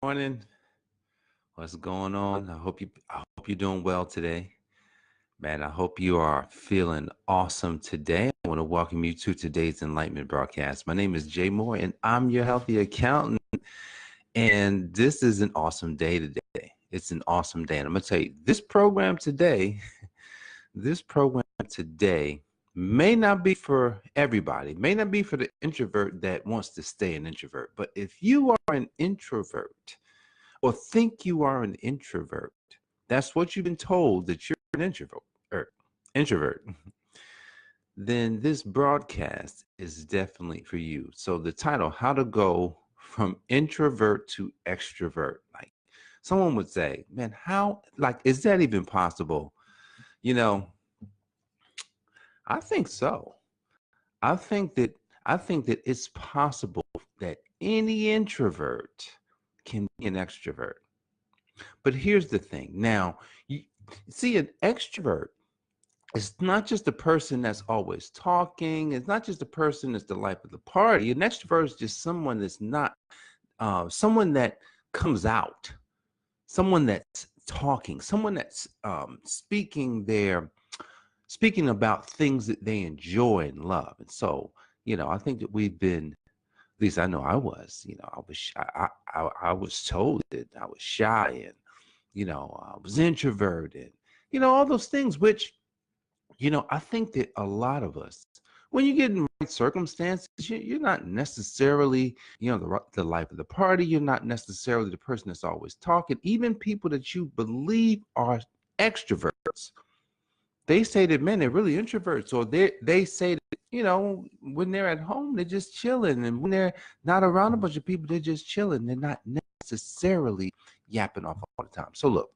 morning. What's going on? I hope you're doing well today. Man, I hope you are feeling awesome today. I want to welcome you to today's Enlightenment broadcast. My name is Jay Moore and I'm your healthy accountant. And this is an awesome day today. It's an awesome day. And I'm going to tell you, this program today may not be for everybody, may not be for the introvert that wants to stay an introvert. But if you are an introvert, or think you are an introvert, that's what you've been told that you're an introvert, then this broadcast is definitely for you. So the title, How to Go from Introvert to Extrovert. Like someone would say, man, is that even possible? You know, I think so. I think that I think that it's possible that any introvert can be an extrovert. But here's the thing. Now, you see, an extrovert is not just a person that's always talking. It's not just a person that's the life of the party. An extrovert is just someone that's not someone that comes out, someone that's talking, someone that's speaking about things that they enjoy and love. And so, I think that we've been, at least I know I was, I was told that I was shy and I was introverted, all those things, which, I think that a lot of us, when you get in the right circumstances, you're not necessarily, the life of the party. You're not necessarily the person that's always talking. Even people that you believe are extroverts, they say that, man, they're really introverts, or they say that, when they're at home, they're just chilling. And when they're not around a bunch of people, they're just chilling. They're not necessarily yapping off all the time. So look,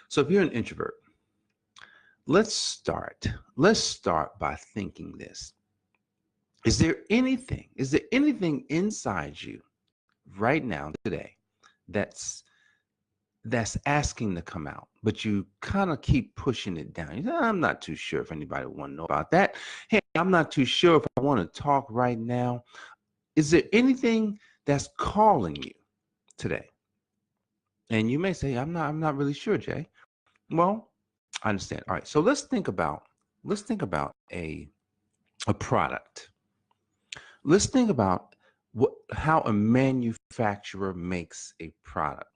so if you're an introvert, let's start by thinking this. Is there anything inside you right now today that's asking to come out, but you kind of keep pushing it down? You say, I'm not too sure if anybody want to know about that. Hey, I'm not too sure if I want to talk right now. Is there anything that's calling you today? And you may say, I'm not really sure, Jay. Well, I understand. All right. So let's think about a product. Let's think about how a manufacturer makes a product.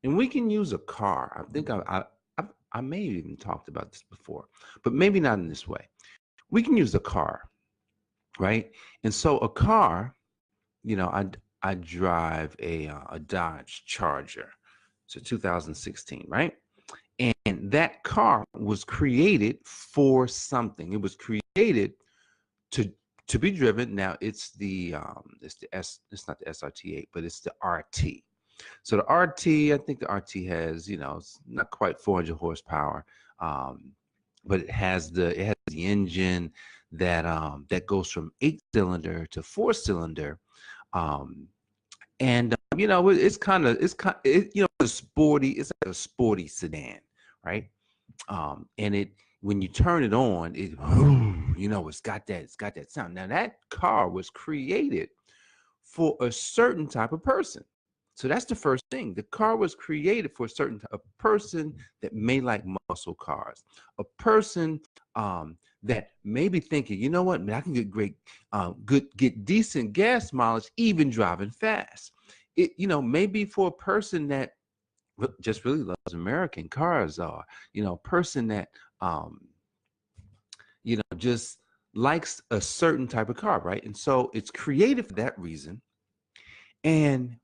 And we can use a car. I think I may have even talked about this before, but maybe not in this way. We can use a car, right? And so a car, I drive a Dodge Charger. It's a 2016, right? And that car was created for something. It was created to be driven. Now it's not the SRT8, but it's the RT. So the RT, I think the RT has, it's not quite 400 horsepower, but it has the engine that goes from 8-cylinder to 4-cylinder, and it's like a sporty sedan, right? And when you turn it on, it's got that sound. Now that car was created for a certain type of person. So that's the first thing. The car was created for a person that may like muscle cars, a person that may be thinking, you know what, man, I can get get decent gas mileage, even driving fast. It, maybe for a person that just really loves American cars, or a person that just likes a certain type of car, right? And so it's created for that reason, and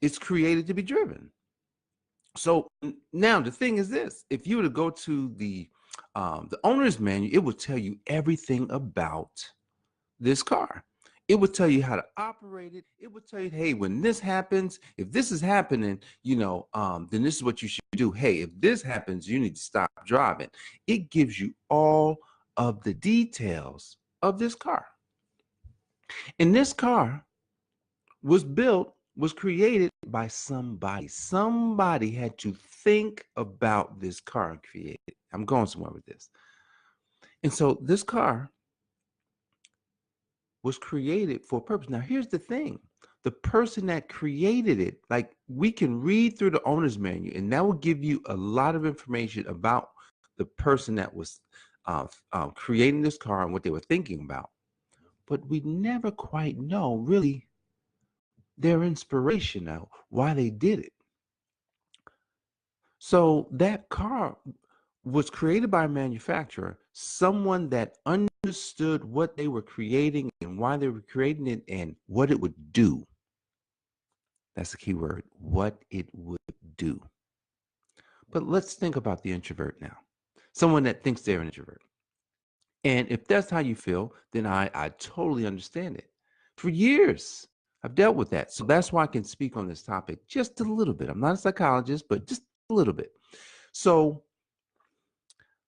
it's created to be driven. So now the thing is this: if you were to go to the owner's manual, it will tell you everything about this car. It would tell you how to operate it. It would tell you, hey, when this happens, if this is happening, then this is what you should do. Hey, if this happens, you need to stop driving. It gives you all of the details of this car. And this car was created by somebody. Somebody had to think about this car and create it. I'm going somewhere with this. And so this car was created for a purpose. Now, here's the thing. the person that created it, like we can read through the owner's manual, and that will give you a lot of information about the person that was creating this car and what they were thinking about. But we never quite know really their inspiration now, why they did it. So that car was created by a manufacturer, someone that understood what they were creating and why they were creating it and what it would do. That's the key word, what it would do. But let's think about the introvert now. Someone that thinks they're an introvert. And if that's how you feel, then I totally understand it. For years, I've dealt with that. So that's why I can speak on this topic just a little bit. I'm not a psychologist, but just a little bit. So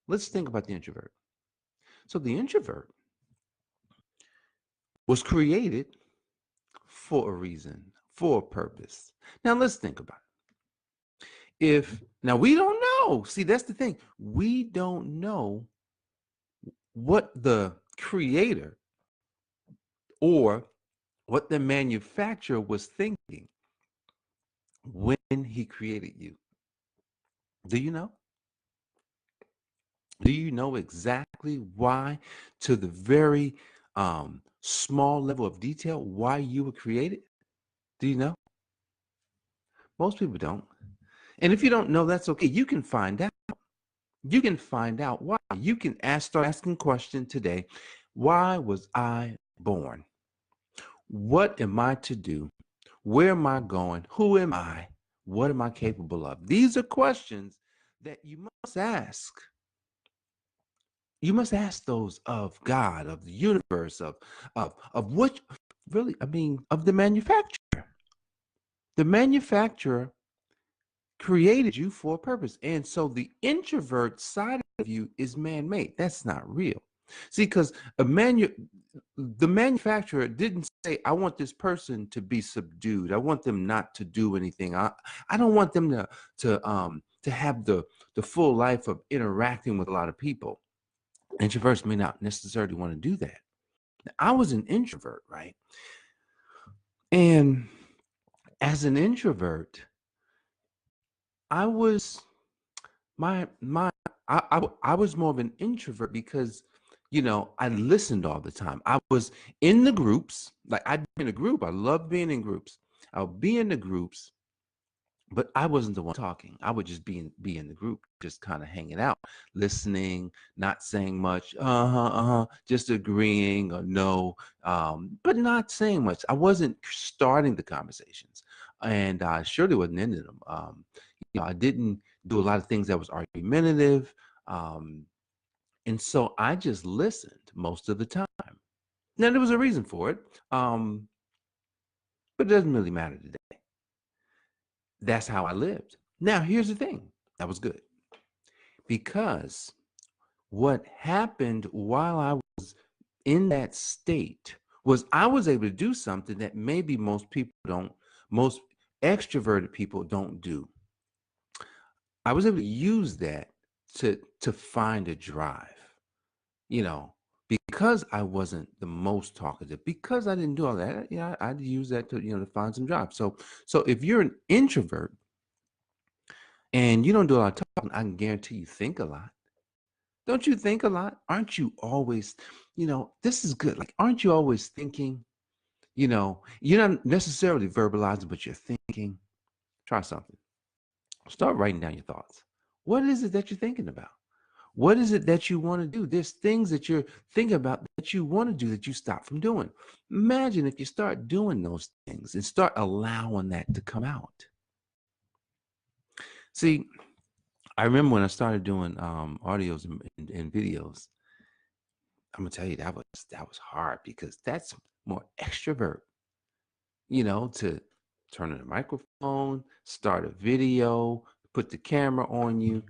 let's think about the introvert. So the introvert was created for a reason, for a purpose. Now let's think about it. Now we don't know. See, that's the thing. We don't know what the creator or what the manufacturer was thinking when he created you. Do you know? Do you know exactly why, to the very small level of detail, why you were created? Do you know? Most people don't. And if you don't know, that's okay. You can find out. You can find out why. You can start asking questions today. Why was I born? What am I to do? Where am I going? Who am I? What am I capable of? These are questions that you must ask. You must ask those of God, of the universe, of what really, I mean, of the manufacturer. The manufacturer created you for a purpose. And so the introvert side of you is man-made. That's not real. See, because the manufacturer didn't say, I want this person to be subdued. I want them not to do anything. I don't want them to have the full life of interacting with a lot of people. Introverts may not necessarily want to do that. I was an introvert, right? And as an introvert, I was my I was more of an introvert because I listened all the time. I was in the groups, like I'd be in a group. I love being in groups. I'll be in the groups, but I wasn't the one talking. I would just be in the group, just kind of hanging out, listening, not saying much, just agreeing or no, but not saying much. I wasn't starting the conversations, and I surely wasn't ending them. I didn't do a lot of things that was argumentative, and so I just listened most of the time. Now there was a reason for it, but it doesn't really matter today. That's how I lived. Now, here's the thing. That was good. Because what happened while I was in that state was I was able to do something that maybe most extroverted people don't do. I was able to use that to find a drive, you know, because I wasn't the most talkative, because I didn't do all that, I'd use that to find some drive. So if you're an introvert, and you don't do a lot of talking, I can guarantee you think a lot. Don't you think a lot? Aren't you always, this is good. Like, aren't you always thinking, you're not necessarily verbalizing, but you're thinking. Try something. Start writing down your thoughts. What is it that you're thinking about? What is it that you want to do? There's things that you're thinking about that you want to do that you stop from doing. Imagine if you start doing those things and start allowing that to come out. See, I remember when I started doing audios and videos. I'm gonna tell you that was hard because that's more extrovert. To turn on the microphone, start a video, put the camera on you.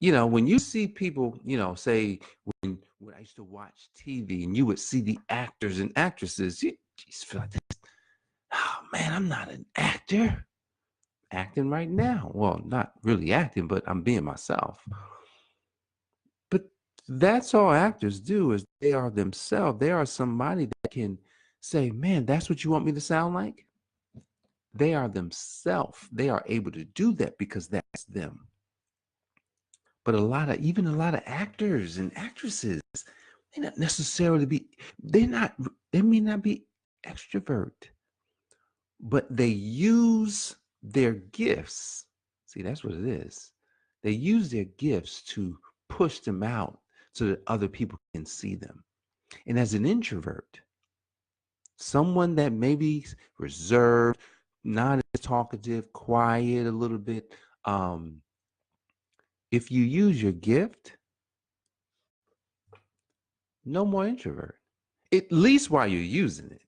When you see people, say when I used to watch TV and you would see the actors and actresses, you just feel like, oh man, I'm not an actor. Acting right now. Well, not really acting, but I'm being myself. But that's all actors do is they are themselves. They are somebody that can say, man, that's what you want me to sound like? They are themselves. They are able to do that because that's them. But even a lot of actors and actresses, they not necessarily be, they may not be extrovert, but they use their gifts. See, that's what it is. They use their gifts to push them out so that other people can see them. And as an introvert, someone that may be reserved, not as talkative, quiet a little bit, if you use your gift, no more introvert, at least while you're using it.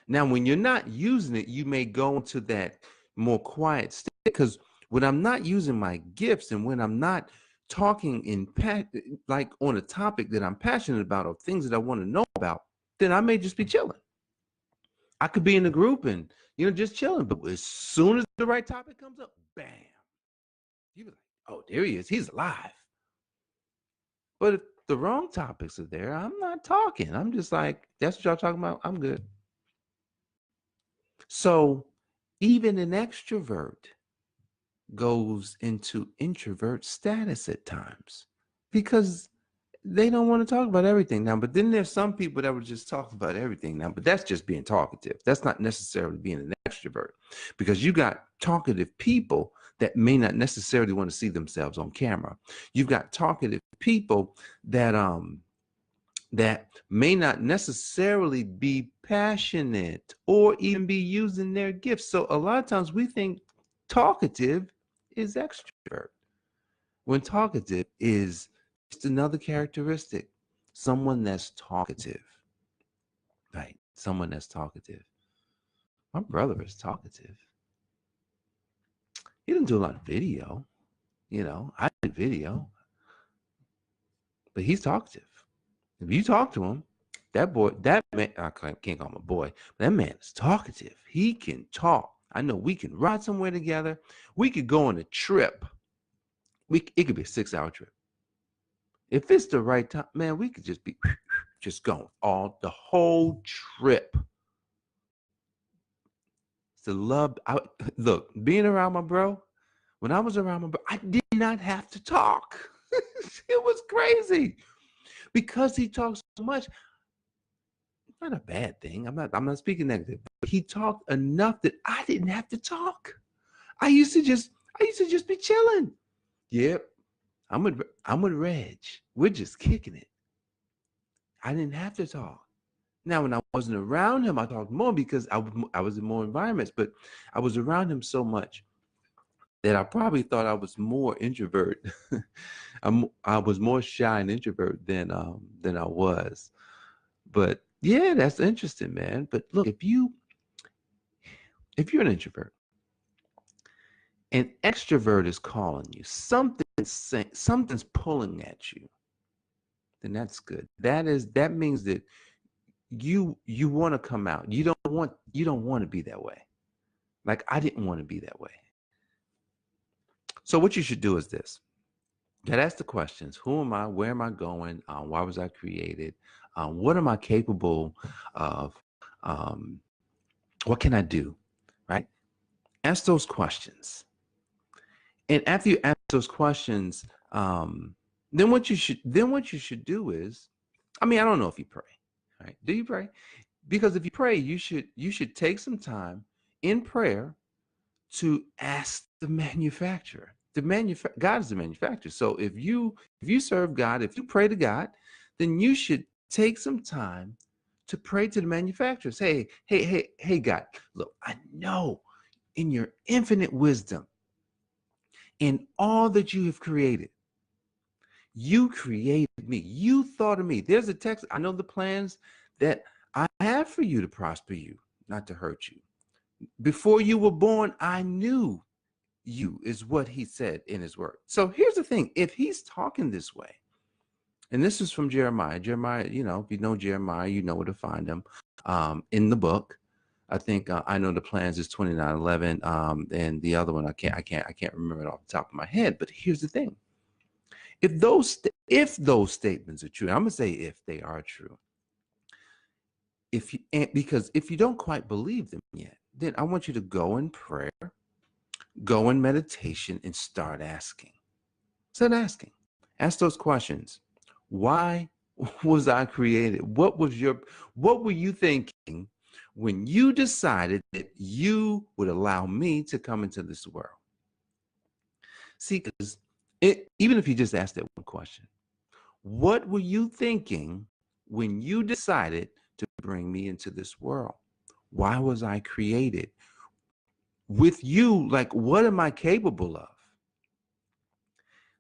Now, when you're not using it, you may go into that more quiet state, because when I'm not using my gifts and when I'm not talking like on a topic that I'm passionate about or things that I want to know about, then I may just be chilling. I could be in a group and, just chilling, but as soon as the right topic comes up, bam, you be like, oh, there he is. He's alive. But if the wrong topics are there, I'm not talking. I'm just like, that's what y'all talking about. I'm good. So even an extrovert goes into introvert status at times because they don't want to talk about everything now. But then there's some people that would just talk about everything now, but that's just being talkative. That's not necessarily being an extrovert, because you got talkative people that may not necessarily want to see themselves on camera. You've got talkative people that may not necessarily be passionate or even be using their gifts. So a lot of times we think talkative is extrovert, when talkative is just another characteristic. Someone that's talkative, right? Someone that's talkative. My brother is talkative. He doesn't do a lot of video. I do video, but he's talkative. If you talk to him, that man, I can't call him a boy, but that man is talkative. He can talk. I know we can ride somewhere together. We could go on a trip. It could be a 6-hour trip. If it's the right time, man, we could just be just going the whole trip. It's the love. Look, being around my bro, when I was around my bro, I did not have to talk. It was crazy because he talks so much. Not a bad thing. I'm not speaking negative. But he talked enough that I didn't have to talk. I used to just be chilling. Yep. I'm with Reg. We're just kicking it. I didn't have to talk. Now, when I wasn't around him, I talked more because I was in more environments, but I was around him so much that I probably thought I was more introvert. I was more shy and introvert than I was. But yeah, that's interesting, man. But look, if you're an introvert, an extrovert is calling you, something's pulling at you, then that's good. That means that you want to come out. You don't want to be that way. Like I didn't want to be that way. So what you should do is this. That ask the questions. Who am I? Where am I going? Why was I created? What am I capable of? Um, what can I do? Right? Ask those questions. And after you ask those questions, then what you should do is, I don't know if you pray. Right? Do you pray? Because if you pray, you should take some time in prayer to ask the manufacturer. God is the manufacturer. So if you serve God, if you pray to God, then you should take some time to pray to the manufacturer. Say, hey, God, look, I know in your infinite wisdom, in all that you have created, you created me. You thought of me. There's a text. I know the plans that I have for you to prosper you, not to hurt you. Before you were born, I knew you, is what he said in his word. So here's the thing. If he's talking this way, and this is from Jeremiah, if you know Jeremiah, you know where to find him in the book. I think I know the plans is 29:11, and the other one I can't remember it off the top of my head. But here's the thing: if those statements are true, I'm gonna say if they are true, because if you don't quite believe them yet, then I want you to go in prayer, go in meditation, and start asking. Start asking. Ask those questions. Why was I created? What were you thinking when you decided that you would allow me to come into this world? See, because even if you just ask that one question, what were you thinking when you decided to bring me into this world? Why was I created? With you, like, what am I capable of?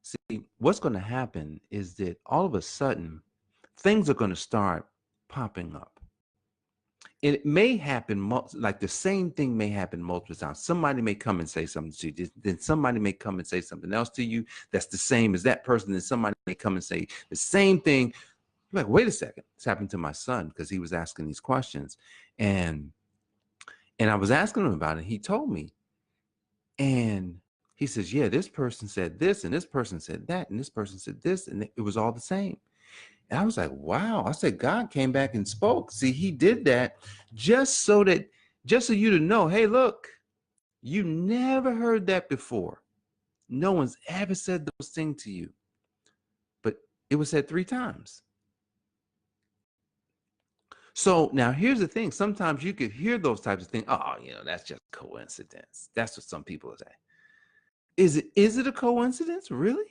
See, what's going to happen is that all of a sudden, things are going to start popping up. It may happen, like the same thing may happen multiple times. Somebody may come and say something to you, then somebody may come and say something else to you that's the same as that person. Then somebody may come and say the same thing. You're like, wait a second, this happened to my son because he was asking these questions, and I was asking him about it. He told me, and he says, yeah, this person said this, and this person said that, and this person said this, and it was all the same. And I was like, wow. I said, God came back and spoke. See, he did that just so you to know, hey, look, you never heard that before. No one's ever said those things to you. But it was said 3 times. So now here's the thing. Sometimes you could hear those types of things. Oh, that's just coincidence. That's what some people say. Is it a coincidence? Really?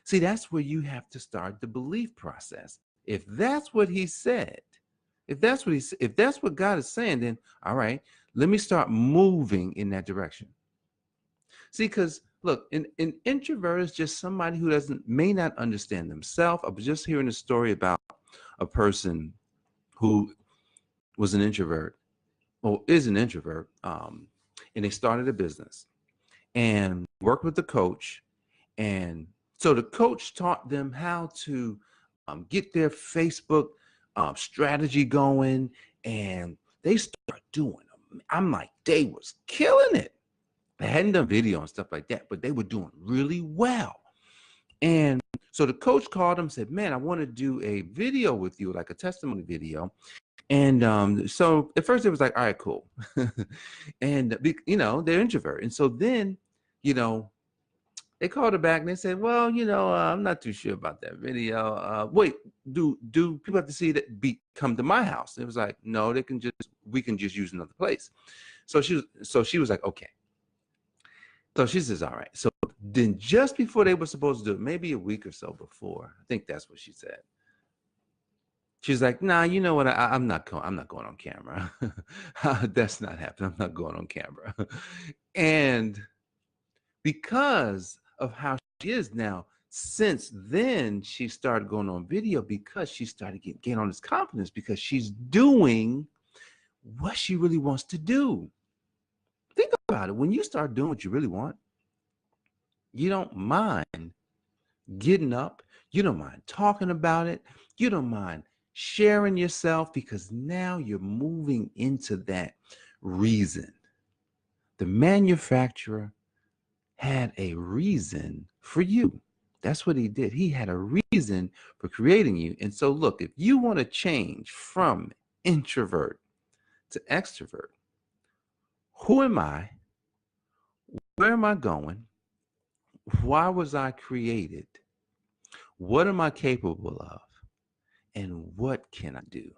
See, that's where you have to start the belief process. If that's what he said, if that's what God is saying, then all right, let me start moving in that direction. See, because look, an introvert is just somebody who may not understand themselves. I was just hearing a story about a person who was an introvert, or is an introvert, and they started a business and worked with the coach. And so the coach taught them how to get their Facebook strategy going, and they start doing them. I'm like, they was killing it. They hadn't done video and stuff like that, but they were doing really well. And so the coach called them, said, man, I want to do a video with you, like a testimony video. And so at first it was like, all right, cool. And, they're introvert. And so then, they called her back and they said, well, I'm not too sure about that video. Wait, do people have to see that come to my house? And it was like, no, we can just use another place. So she was like, okay. So she says, all right. So then just before they were supposed to do it, maybe a week or so before, I think that's what she said. She's like, nah, you know what? I'm not going on camera. That's not happening. I'm not going on camera. And because of how she is now, since then, she started going on video because she started getting on this confidence because she's doing what she really wants to do. Think about it. When you start doing what you really want, you don't mind getting up. You don't mind talking about it. You don't mind sharing yourself because now you're moving into that reason. The manufacturer had a reason for you. That's what he did. He had a reason for creating you. And so, look, if you want to change from introvert to extrovert, who am I? Where am I going? Why was I created? What am I capable of? And what can I do?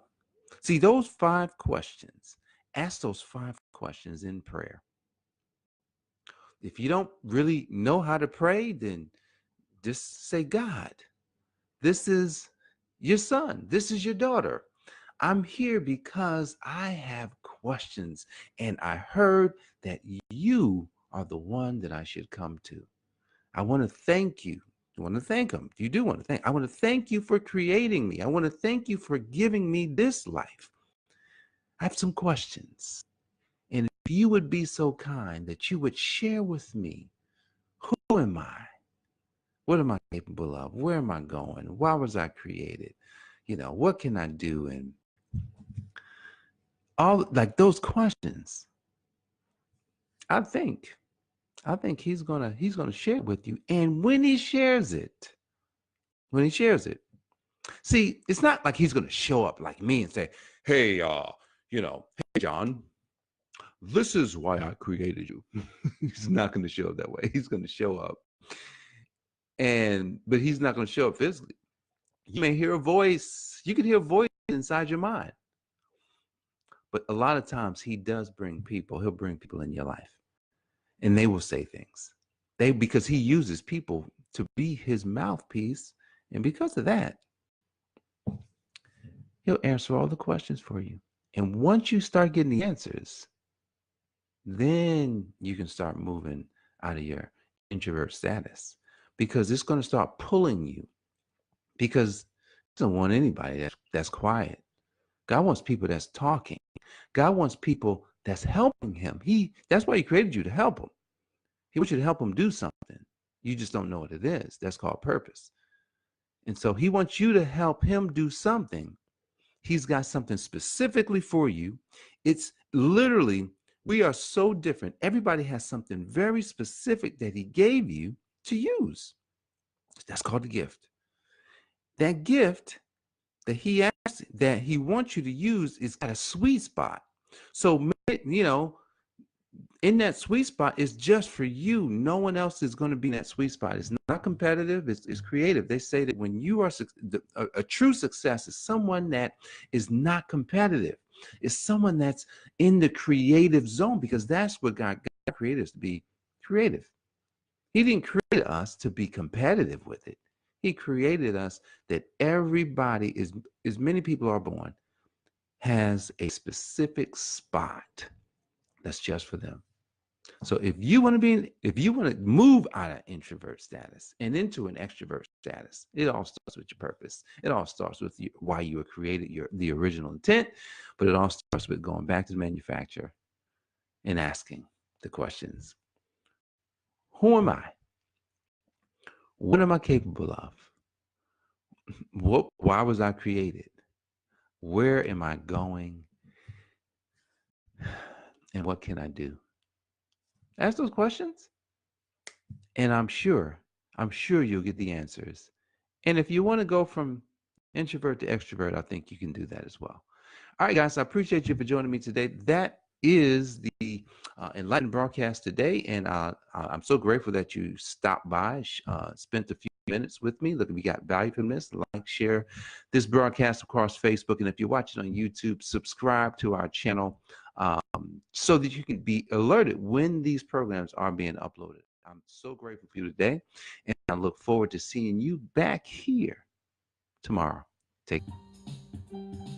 See, those 5 questions, ask those 5 questions in prayer. If you don't really know how to pray, then just say, God, this is your son. This is your daughter. I'm here because I have questions, and I heard that you are the one that I should come to. I want to thank you. You want to thank him. You do want to thank. I want to thank you for creating me. I want to thank you for giving me this life. I have some questions. And if you would be so kind that you would share with me, who am I? What am I capable of? Where am I going? Why was I created? What can I do? And all like those questions, I think he's gonna share with you. And when he shares it, see, it's not like he's gonna show up like me and say, hey, hey, John, this is why I created you. He's not going to show up that way. He's going to show up, but he's not going to show up physically. You may hear a voice. You can hear a voice inside your mind. But a lot of times he does bring people. He'll bring people in your life, and they will say things. Because he uses people to be his mouthpiece, and because of that, he'll answer all the questions for you. And once you start getting the answers, then you can start moving out of your introvert status, because it's going to start pulling you, because he doesn't want anybody that's quiet. God wants people that's talking. God wants people that's helping him. That's why he created you, to help him. He wants you to help him do something. You just don't know what it is. That's called purpose. And so he wants you to help him do something. He's got something specifically for you. It's literally, we are so different. Everybody has something very specific that he gave you to use. That's called a gift. That gift that he wants you to use is got a sweet spot. So, in that sweet spot is just for you. No one else is going to be in that sweet spot. It's not competitive. It's creative. They say that when you are a true success is someone that is not competitive. It's someone that's in the creative zone, because that's what God created us to be, creative. He didn't create us to be competitive with it. He created us that everybody is, as many people are born, has a specific spot that's just for them. So if you want to move out of introvert status and into an extrovert status, it all starts with your purpose. It all starts with why you were created, the original intent, but it all starts with going back to the manufacturer and asking the questions. Who am I? What am I capable of? Why was I created? Where am I going? And what can I do? Ask those questions, and I'm sure you'll get the answers. And if you want to go from introvert to extrovert, I think you can do that as well. All right, guys, I appreciate you for joining me today. That is the Enlightened broadcast today, and I'm so grateful that you stopped by, spent a few minutes with me. Look, if you got value from this, like, share this broadcast across Facebook, and if you're watching on YouTube, subscribe to our channel so that you can be alerted when these programs are being uploaded. I'm so grateful for you today, and I look forward to seeing you back here tomorrow. Take care.